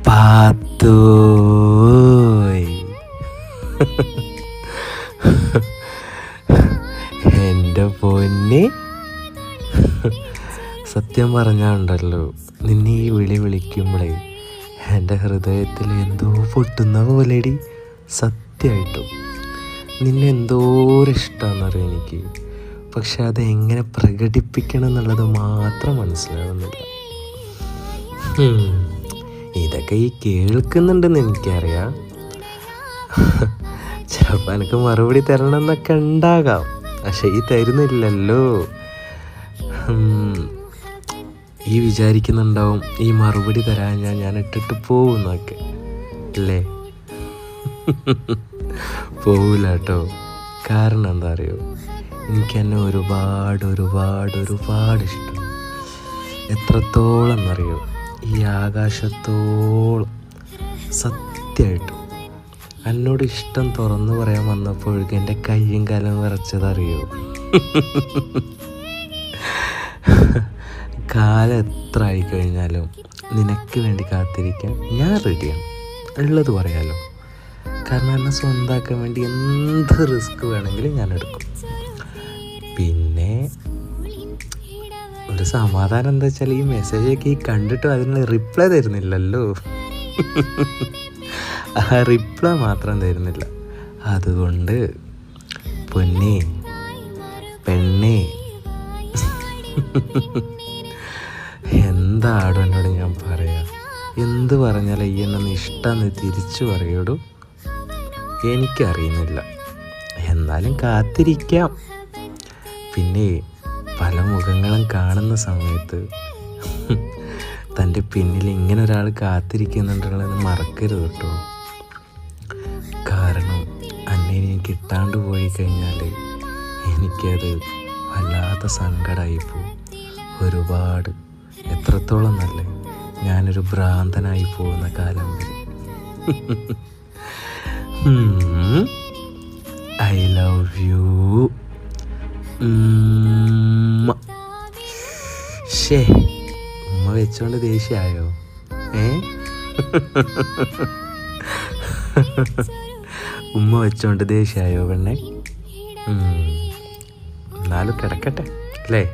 പാത്തോയ് എൻ്റെ പൊന്നെ, സത്യം പറഞ്ഞാണ്ടല്ലോ, നിന്നെ ഈ വിളിക്കുമ്പോഴേ എൻ്റെ ഹൃദയത്തിൽ എന്തോ പൊട്ടുന്ന പോലെടി. സത്യമായിട്ടും നിന്നെ എന്തോരിഷ്ടമാണെന്നറിയാം എനിക്ക്. പക്ഷെ അതെങ്ങനെ പ്രകടിപ്പിക്കണം എന്നുള്ളത് മാത്രം മനസ്സിലാവുന്നില്ല. ഇതൊക്കെ ഈ കേൾക്കുന്നുണ്ടെന്ന് എനിക്കറിയാം. ചിലപ്പോൾ എനിക്ക് മറുപടി തരണമെന്നൊക്കെ ഉണ്ടാകാം, പക്ഷെ ഈ തരുന്നില്ലല്ലോ. ഈ വിചാരിക്കുന്നുണ്ടാവും ഈ മറുപടി തരാൻ ഞാൻ ഇട്ടിട്ട് പോകുന്നൊക്കെ അല്ലേ? പോവില്ല കേട്ടോ. കാരണം എന്താ അറിയോ, എനിക്കെന്നെ ഒരുപാട് ഇഷ്ടം. എത്രത്തോളം എന്നറിയോ, ഈ ആകാശത്തോളം. സത്യമായിട്ടും എന്നോട് ഇഷ്ടം തുറന്നു പറയാൻ വന്നപ്പോഴേക്കും എൻ്റെ കയ്യും കാലം വിറച്ചതറിയോ. കാലം എത്ര ആയിക്കഴിഞ്ഞാലും നിനക്ക് വേണ്ടി കാത്തിരിക്കാൻ ഞാൻ റെഡിയാണ്, ഉള്ളത് പറയാലോ. കാരണം എന്നെ സ്വന്തമാക്കാൻ വേണ്ടി എന്ത് റിസ്ക് വേണമെങ്കിലും ഞാൻ എടുക്കും. പിന്നെ ഒരു സമാധാനം എന്താ വെച്ചാൽ, ഈ മെസ്സേജൊക്കെ ഈ കണ്ടിട്ടും അതിന് റിപ്ലൈ തരുന്നില്ലല്ലോ. ആ റിപ്ലൈ മാത്രം തരുന്നില്ല. അതുകൊണ്ട് പൊന്നേ പെണ്ണേ, എന്താടോ എന്നോട് ഞാൻ പറയാ. എന്ത് പറഞ്ഞാലും ഈ എന്നെ ഇഷ്ടമെന്ന് തിരിച്ചു പറയോടൂ. എനിക്കറിയുന്നില്ല, എന്നാലും കാത്തിരിക്കാം. പിന്നെ പല മുഖങ്ങളും കാണുന്ന സമയത്ത് തൻ്റെ പിന്നിൽ ഇങ്ങനെ ഒരാൾ കാത്തിരിക്കുന്നുണ്ടുള്ളത് മറക്കരുത് കേട്ടോ. കാരണം അന്നെ എനിക്ക് കിട്ടാണ്ട് പോയി കഴിഞ്ഞാൽ എനിക്കത് വല്ലാത്ത സങ്കടമായിപ്പോവും. ഒരുപാട്, എത്രത്തോളം നല്ല ഞാനൊരു ഭ്രാന്തനായി പോകുന്ന കാലം വരെ. I love you. ശേ, ഉമ്മ വെച്ചോണ്ട് ദേഷ്യമായോ? ഉമ്മ വെച്ചോണ്ട് ദേഷ്യമായോ പെണ്ണെ? എന്നാലും കിടക്കട്ടെ അല്ലേ?